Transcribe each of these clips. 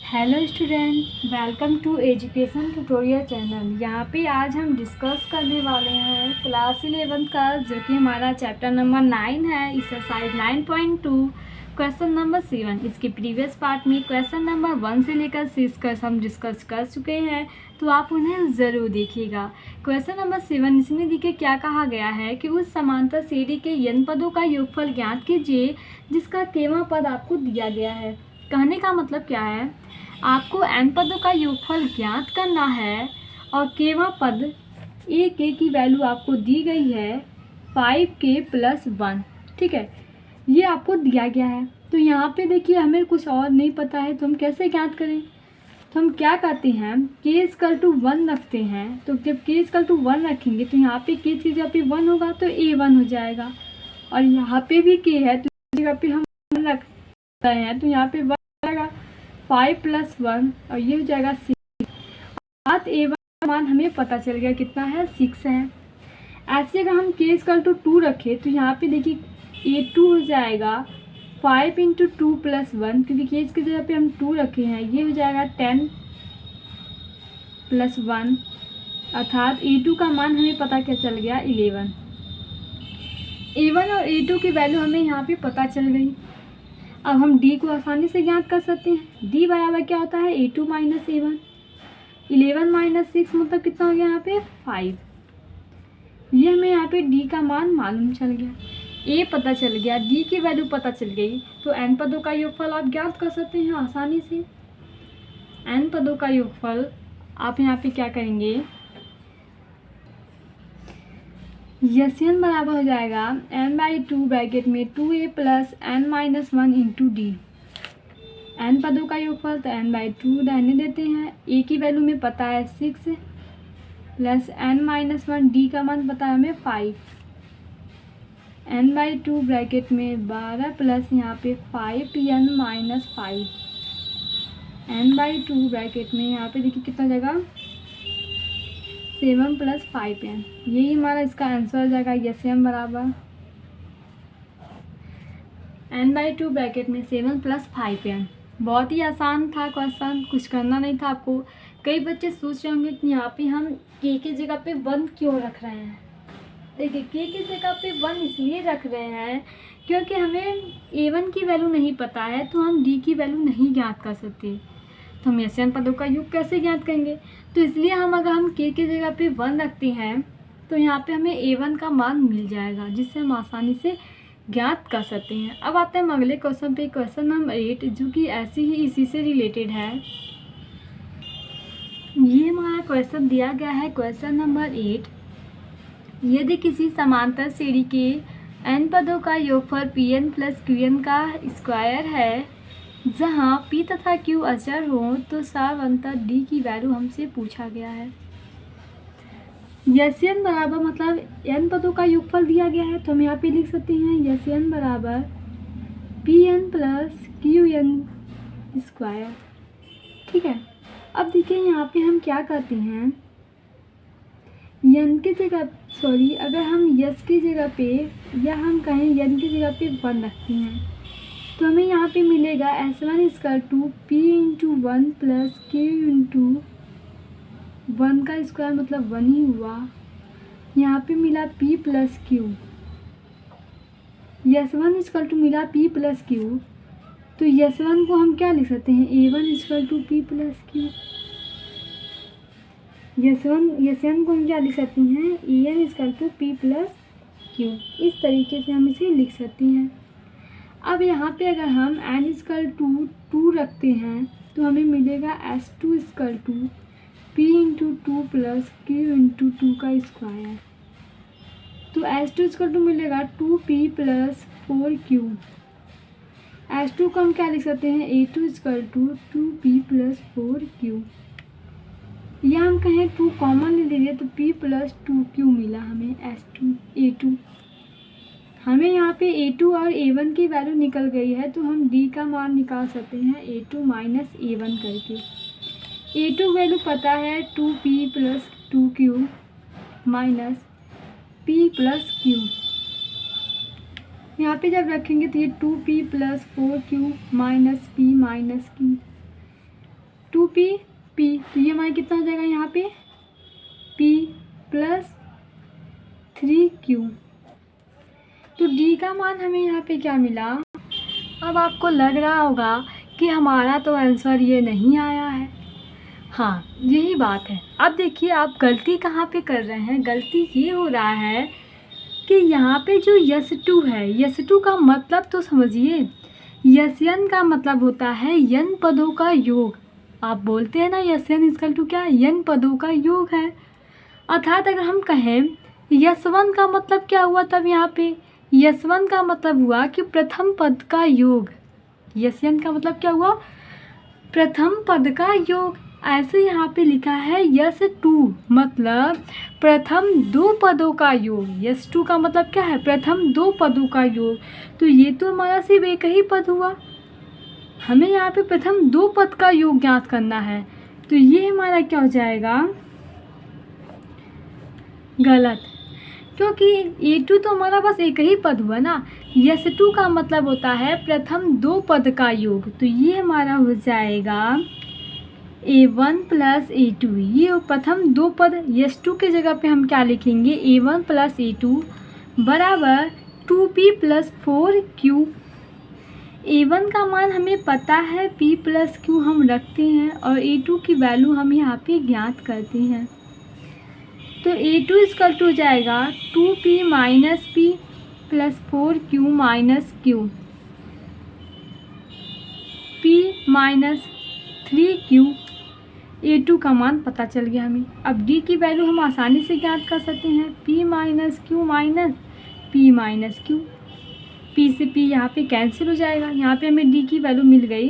Hello student, welcome to education tutorial channel. यहाँ पे आज हम डिस्कस करने वाले हैं क्लास 11 का, जो कि हमारा चैप्टर नंबर 9 है, एक्सरसाइज 9.2 क्वेश्चन नंबर 7। इसके प्रीवियस पार्ट में क्वेश्चन नंबर 1 से लेकर 6 का हम डिस्कस कर चुके हैं, तो आप उन्हें ज़रूर देखिएगा। क्वेश्चन नंबर 7 इसमें देखिए क्या कहा गया है कि उस समांतर श्रेणी के n पदों का योगफल ज्ञात कीजिए जिसका केवां पद आपको दिया गया है। कहने का मतलब क्या है, आपको n पदों का योगफल ज्ञात करना है और केवां पद a के की वैल्यू आपको दी गई है 5k + 1। ठीक है, ये आपको दिया गया है। तो यहाँ पे देखिए हमें कुछ और नहीं पता है, तो हम कैसे ज्ञात करें। तो हम क्या करते हैं, k = 1 रखते हैं। तो जब k = 1 रखेंगे तो यहाँ पे k की जगह पे 1 होगा तो a 1 हो जाएगा, और यहाँ पे भी k है तो इस जगह पे हम 1 रख रहे हैं तो यहाँ पे 1 जाएगा 5 + 1 और ये हो जाएगा 6। बात a1 का मान हमें पता चल गया कितना है, 6 है। ऐसे अगर हम k = 2 रखें तो यहाँ पे देखिए a2 हो जाएगा 5 × 2 + 1, क्योंकि k की जगह पे हम 2 रखे हैं। ये हो जाएगा 10 + 1, अर्थात a2 का मान हमें पता क्या चल गया, 11। a1 और a2 की वैल्यू हमें यहाँ पे पता चल गई। अब हम d को आसानी से ज्ञात कर सकते हैं। d बराबर क्या होता है, a2 - a1। 11 - 6 मतलब कितना हो गया यहाँ पे, 5। ये हमें यहाँ पे d का मान मालूम चल गया, a पता चल गया, d की वैल्यू पता चल गई। तो n पदों का योगफल आप ज्ञात कर सकते हैं आसानी से। n पदों का योगफल आप यहाँ पे क्या करेंगे, यन बराबर हो जाएगा n/2 ब्रैकेट में 2a + n - 1 × d। n पदों का योगफल तो n/2 रहने देते हैं, a की वैल्यू में पता है 6 + n - 1, d का मान पता है हमें 5। n/2 ब्रैकेट में 12 प्लस यहाँ पे 5n - 5। n/2 ब्रैकेट में यहाँ पे देखिए कितना जाएगा, 7 + 5n। यही हमारा इसका आंसर हो जाएगा, यन बराबर n/2 ब्रैकेट में 7 + 5n। बहुत ही आसान था क्वेश्चन, कुछ करना नहीं था आपको। कई बच्चे सोच रहे होंगे कि यहाँ पे हम k की जगह पे 1 क्यों रख रहे हैं। देखिए k की जगह पे 1 इसलिए रख रहे हैं क्योंकि हमें a1 की वैल्यू नहीं पता है, तो हम d की वैल्यू नहीं ज्ञात कर सकते। तो हम यन पदों का योग कैसे ज्ञात करेंगे, तो इसलिए अगर हम k की जगह पे 1 रखते हैं तो यहाँ पे हमें a1 का मान मिल जाएगा, जिससे हम आसानी से ज्ञात कर सकते हैं। अब आते हैं हम अगले क्वेश्चन पे, क्वेश्चन नंबर 8, जो कि ऐसी ही इसी से रिलेटेड है। ये हमारा क्वेश्चन दिया गया है, क्वेश्चन नंबर 8। यदि किसी समांतर श्रेणी के n पदों का योगफल pn + qn का स्क्वायर है, जहाँ p तथा q अचर हो, तो सावंतर d की वैल्यू हमसे पूछा गया है। यन बराबर मतलब n पदों का योगफल दिया गया है, तो हम यहाँ पे लिख सकते हैं यन बराबर pn + qn स्क्वायर। ठीक है, अब देखिए यहाँ पे हम क्या करते हैं, यन की जगह अगर हम यस की जगह पे या हम कहें यन की जगह पे 1 रखते हैं, तो हमें यहाँ पे मिलेगा s1 = p × 1 + q × 1 का स्क्वायर, मतलब 1 ही हुआ। यहाँ पे मिला p + q, s1 = मिला p + q, तो s1 को हम क्या लिख सकते हैं, a1 = p + q। यन को हम क्या लिख सकते हैं, an = p + q। इस तरीके से हम इसे लिख सकते हैं। अब यहाँ पे अगर हम n = 2 रखते हैं तो हमें मिलेगा s2 = p × 2 + q × 2 का स्क्वायर। तो s2 = मिलेगा 2p + 4q। s2 को हम क्या लिख सकते हैं, a2 = 2p + 4q। या हम कहें 2 कॉमन ले लीजिए तो p + 2q मिला हमें, a2। हमें यहाँ पे a2 और a1 की वैल्यू निकल गई है, तो हम d का मान निकाल सकते हैं a2 - a1 करके। a2 वैल्यू पता है 2p + 2q - p + q। यहाँ पे जब रखेंगे तो ये 2p + 4q - p - q 2p p, तो ये हमारा कितना हो जाएगा यहाँ पे p प्लस 3q। तो d का मान हमें यहाँ पे क्या मिला। अब आपको लग रहा होगा कि हमारा तो आंसर ये नहीं आया है। हाँ, यही बात है। अब देखिए आप गलती कहाँ पे कर रहे हैं। गलती ये हो रहा है कि यहाँ पे जो यस2 है, यस2 का मतलब तो समझिए। यसयन का मतलब होता है यन पदों का योग। आप बोलते हैं ना यसयन इक्वल टू क्या, यन पदों का योग है। अर्थात अगर हम कहें यस1 का मतलब क्या हुआ, तब यहाँ पे यस1 का मतलब हुआ कि प्रथम पद का योग। यसयन का मतलब क्या हुआ, प्रथम पद का योग। ऐसे यहाँ पे लिखा है यस2 मतलब प्रथम दो पदों का योग। यस2 का मतलब क्या है, प्रथम दो पदों का योग। तो ये तो हमारा सिर्फ एक ही पद हुआ। हमें यहाँ पे प्रथम दो पद का योग ज्ञात करना है। तो ये हमारा क्या हो जाएगा, गलत, क्योंकि A2 तो हमारा बस एक ही पद हुआ ना। यस2 का मतलब होता है प्रथम दो पद का योग। तो ये हमारा हो जाएगा A1 प्लस A2। ये प्रथम दो पद, यस2 के जगह पे हम क्या लिखेंगे, A1 प्लस A2 बराबर 2p प्लस 4q। A1 का मान हमें पता है, p प्लस q हम रखते हैं और A2 की वैल्यू हम यहाँ पे ज्ञात करते हैं। तो A2 इक्वल टू हो जाएगा 2p minus p plus 4q minus q, p minus 3q। A2 का मान पता चल गया हमें। अब D की वैल्यू हम आसानी से ज्ञात कर सकते हैं, p minus q minus p minus q। p से p यहाँ पे कैंसिल हो जाएगा। यहाँ पे हमें D की वैल्यू मिल गई।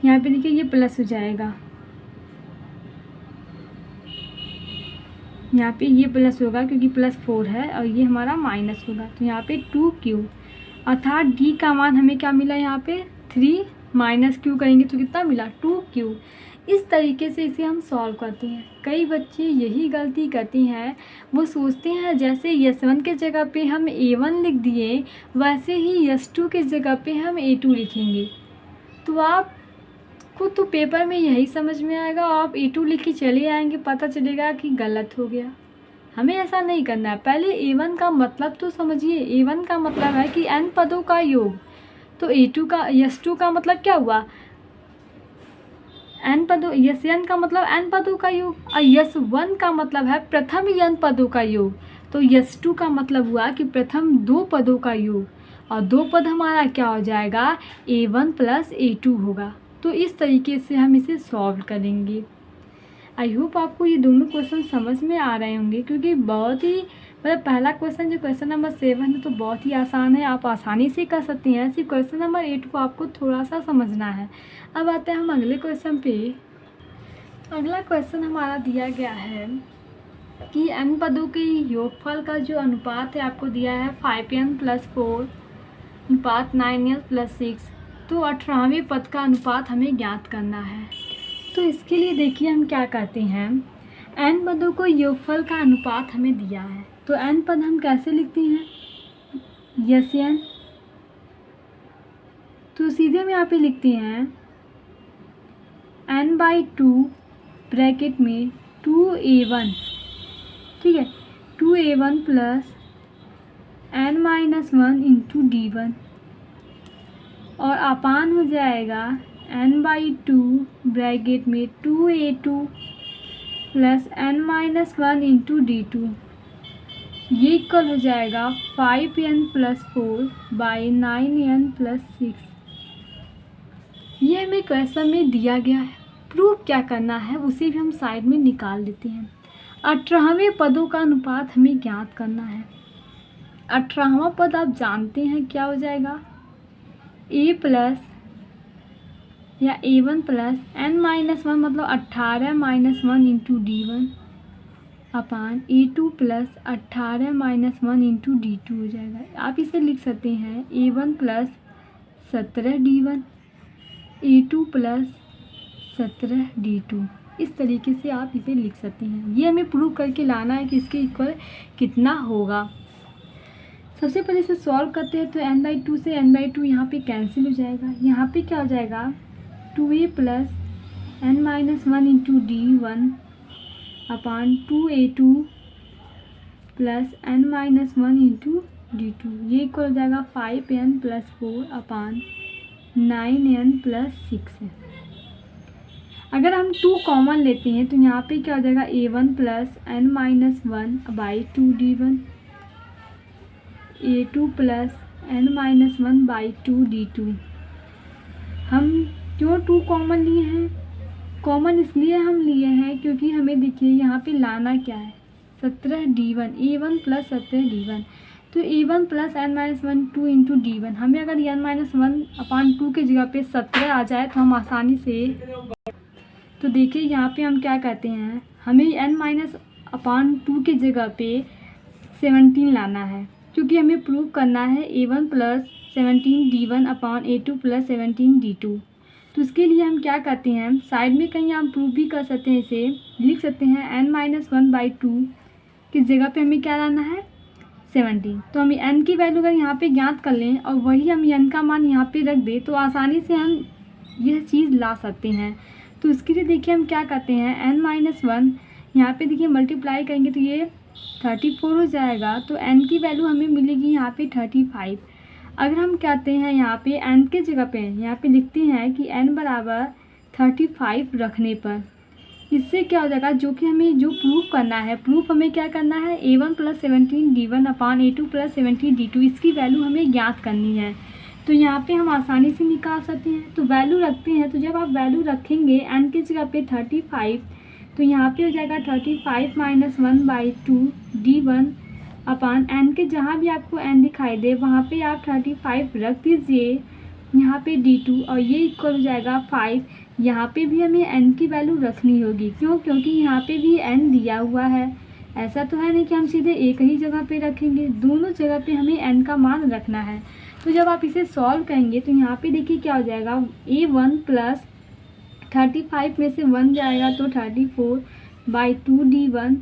यहाँ पे देखिए ये प्लस हो जाएगा, यहाँ पे ये प्लस होगा क्योंकि प्लस 4 है और ये हमारा माइनस होगा। तो यहाँ पे 2q, अर्थात D का मान हमें क्या मिला, यहाँ पे 3 माइनस q करेंगे तो कितना मिला, 2q। इस तरीके से इसे हम सॉल्व करते हैं। कई बच्चे यही गलती करती हैं, वो सोचते हैं जैसे यस1 के जगह पे हम A1 लिख दिए वैसे ही यस2 के जगह पे हम A2 लिखेंगे। तो आपको तो पेपर में यही समझ में आएगा, आप A2 लिख के चले आएंगे, पता चलेगा कि गलत हो गया। हमें ऐसा नहीं करना है। पहले A1 का मतलब तो समझिए। A1 का मतलब है कि n पदों का योग। तो A2 का, यस2 का मतलब क्या हुआ, n पदों, यसn का मतलब n पदों का योग, और यस1 का मतलब है प्रथम n पदों का योग। तो यस2 का मतलब हुआ कि प्रथम दो पदों का योग, और दो पद हमारा क्या हो जाएगा, A1 प्लस A2 होगा। तो इस तरीके से हम इसे सॉल्व करेंगे। आई होप आपको ये दोनों क्वेश्चन समझ में आ रहे होंगे, क्योंकि बहुत ही मतलब पहला क्वेश्चन जो क्वेश्चन नंबर 7 है तो बहुत ही आसान है, आप आसानी से कर सकते हैं। सिर्फ क्वेश्चन नंबर 8 को आपको थोड़ा सा समझना है। अब आते हैं हम अगले क्वेश्चन पे। अगला क्वेश्चन हमारा दिया गया है कि n पदों के योगफल का जो अनुपात है आपको दिया है 5n प्लस 4 अनुपात 9n प्लस 6। तो 18वें पद का अनुपात हमें ज्ञात करना है। तो इसके लिए देखिए हम क्या करते हैं, n पदों को योगफल का अनुपात हमें दिया है तो n पद हम कैसे लिखते हैं, यसn। तो सीधे हम यहाँ पे लिखते हैं n/2 ब्रैकेट में 2a1, ठीक है, 2a1 plus n-1 into d1, और अपान हो जाएगा n/2 ब्रैकेट में 2a2 plus n-1 into d2। ये इक्वल हो जाएगा 5n plus 4 by 9n plus 6। ये हमें क्वेश्चन में दिया गया है। प्रूफ क्या करना है उसे भी हम साइड में निकाल लेते हैं। 18वें पदों का अनुपात हमें ज्ञात करना है। 18वां पद आप जानते हैं क्या हो जाएगा, a प्लस या a1 प्लस n-1 मतलब 18-1 इंटू d1 अपान a2 प्लस 18-1 इंटू d2 हो जाएगा। आप इसे लिख सकते हैं a1 plus 17 d1, a2 plus 17 d2। इस तरीके से आप इसे लिख सकते हैं। ये हमें प्रूव करके लाना है कि इसके इक्वल कितना होगा। सबसे पहले इसे सॉल्व करते हैं तो n/2 से n/2 यहाँ पे कैंसिल हो जाएगा। यहाँ पे क्या हो जाएगा, 2a plus n-1 into d1 अपान 2a2 plus n-1 into d2, ये इक्वल हो जाएगा 5n प्लस 4 अपान 9n प्लस 6 है। अगर हम 2 कॉमन लेते हैं तो यहाँ पे क्या हो जाएगा a1 plus n-1 by 2 d1, a2 plus n-1 by 2 d2। हम क्यों 2 कॉमन लिए हैं? कॉमन इसलिए हम लिए हैं क्योंकि हमें देखिए यहाँ पे लाना क्या है 17 d1, a1 प्लस 17 d1, तो a1 plus n-1 2 into d1। हमें अगर n-1 अपान 2 के जगह पे 17 आ जाए तो हम आसानी से, तो देखिए यहाँ पे हम क्या कहते हैं, हमें n- अपान 2 के जगह पे 17 लाना है क्योंकि हमें प्रूव करना है a1 प्लस 17 d1 अपान a2 प्लस 17 d2। तो इसके लिए हम क्या करते हैं, साइड में कहीं हम प्रूव भी कर सकते हैं, इसे लिख सकते हैं n-1 बाई 2 की जगह पे हमें क्या लाना है 17। तो हम n की वैल्यू अगर यहाँ पे ज्ञात कर लें और वही हम n का मान यहाँ पे रख दें तो आसानी से हम यह चीज़ ला सकते हैं। तो इसके लिए देखिए हम क्या करते हैं n-1 यहाँ पे देखिए मल्टीप्लाई करेंगे तो ये 34 हो जाएगा, तो n की वैल्यू हमें मिलेगी यहाँ पे 35। अगर हम कहते हैं यहाँ पे n के जगह पे यहाँ पे लिखते हैं कि n बराबर 35 रखने पर, इससे क्या हो जाएगा, जो कि हमें जो प्रूफ करना है, प्रूफ हमें क्या करना है a1 प्लस 17 d1 अपान a2 प्लस 17 d2, इसकी वैल्यू हमें ज्ञात करनी है। तो यहाँ पे हम आसानी से निकाल सकते हैं। तो वैल्यू रखते हैं, तो जब आप वैल्यू रखेंगे n के जगह पे 35, तो यहाँ पे हो जाएगा 35 minus 1 by 2 d1 upon n के जहाँ भी आपको n दिखाई दे वहाँ पे आप 35 रख दीजिए यहाँ पे d2, और ये इक्वल हो जाएगा 5। यहाँ पे भी हमें n की वैल्यू रखनी होगी, क्यों? क्योंकि यहाँ पे भी n दिया हुआ है। ऐसा तो है नहीं कि हम सीधे एक ही जगह पे रखेंगे, दोनों जगह पे हमें n का मान रखना है। तो जब आप इसे सॉल्व करेंगे तो यहाँ पे देखिए क्या हो जाएगा, a1 प्लस 35 में से 1 जाएगा तो 34 बाई 2 d1,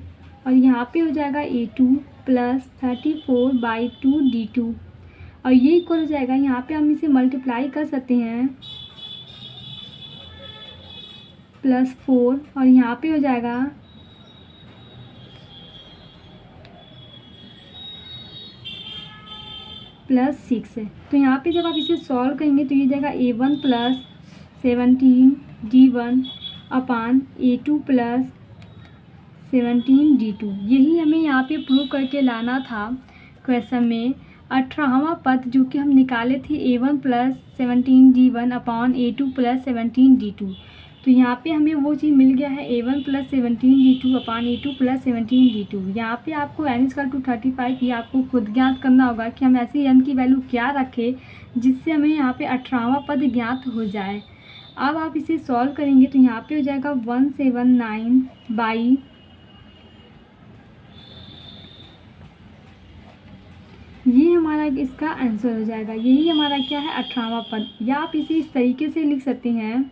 और यहाँ पे हो जाएगा a2 प्लस 34 बाई 2 d2, और ये इक्वल हो जाएगा, यहाँ पे हम इसे मल्टीप्लाई कर सकते हैं प्लस 4, और यहाँ पे हो जाएगा प्लस 6 है। तो यहाँ पे जब आप इसे सॉल्व करेंगे तो ये जाएगा a1 प्लस 17 d1 अपान a2 प्लस 17 d2। यही हमें यहाँ पे प्रूव करके लाना था क्वेश्चन में। 18वां पद जो कि हम निकाले थे a1 प्लस 17 d1 अपान a2 प्लस 17 d2, तो यहाँ पे हमें वो चीज़ मिल गया है a1 प्लस 17 d2 अपान a2 प्लस 17 d2। यहाँ पे आपको n = 35 ये आपको खुद ज्ञात करना होगा कि हम ऐसी n की वैल्यू क्या रखें जिससे हमें यहाँ पे 18वां पद ज्ञात हो जाए। अब आप इसे सॉल्व करेंगे तो यहाँ पे हो जाएगा 179 बाई, ये हमारा इसका आंसर हो जाएगा। यही हमारा क्या है 18वां पद। या आप इसे इस तरीके से लिख सकते हैं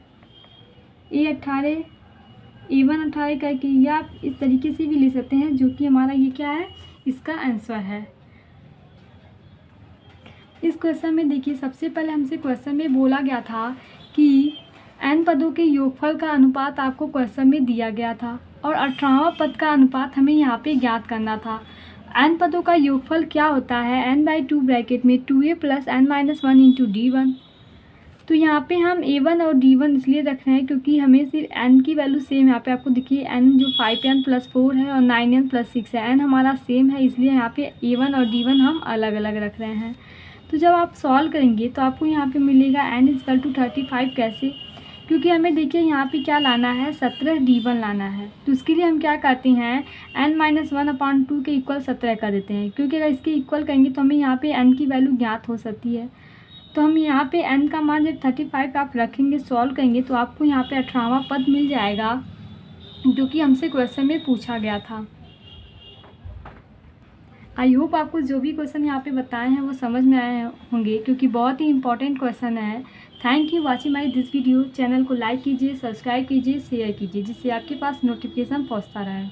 a18 a1 18 करके, या आप इस तरीके से भी लिख सकते हैं, जो कि हमारा ये क्या है इसका आंसर है। इस क्वेश्चन में देखिए सबसे पहले हमसे क्वेश्चन में बोला गया था कि n पदों के योगफल का अनुपात आपको क्वेश्चन में दिया गया था, और 18वां पद का अनुपात हमें यहाँ पे ज्ञात करना था। n पदों का योगफल क्या होता है, n/2 ब्रैकेट में 2a plus n-1 into d1। तो यहाँ पे हम a1 और d1 इसलिए रख रहे हैं क्योंकि हमें सिर्फ n की वैल्यू सेम, यहाँ पे आपको देखिए n जो 5n प्लस 4 है और 9n प्लस 6 है, n हमारा सेम है, इसलिए यहाँ पे a1 और d1 हम अलग अलग रख रहे हैं। तो जब आप सॉल्व करेंगे तो आपको यहाँ पे मिलेगा n = 35। कैसे? क्योंकि हमें देखिए यहाँ पे क्या लाना है 17 d1 लाना है। तो उसके लिए हम क्या करते हैं n-1 अपान 2 के इक्वल 17 कर देते हैं, क्योंकि अगर इसके इक्वल करेंगे तो हमें यहाँ पे n की वैल्यू ज्ञात हो सकती है। तो हम यहाँ पे n का मान जब 35 आप रखेंगे सॉल्व करेंगे तो आपको यहाँ पे 18वां पद मिल जाएगा, जो कि हमसे क्वेश्चन में पूछा गया था। आई होप आपको जो भी क्वेश्चन यहाँ पे बताए हैं वो समझ में आए होंगे, क्योंकि बहुत ही इंपॉर्टेंट क्वेश्चन है। Thank you watching my this video. Channel को लाइक कीजिए, सब्सक्राइब कीजिए, शेयर कीजिए, जिससे आपके पास नोटिफिकेशन पहुँचता रहे।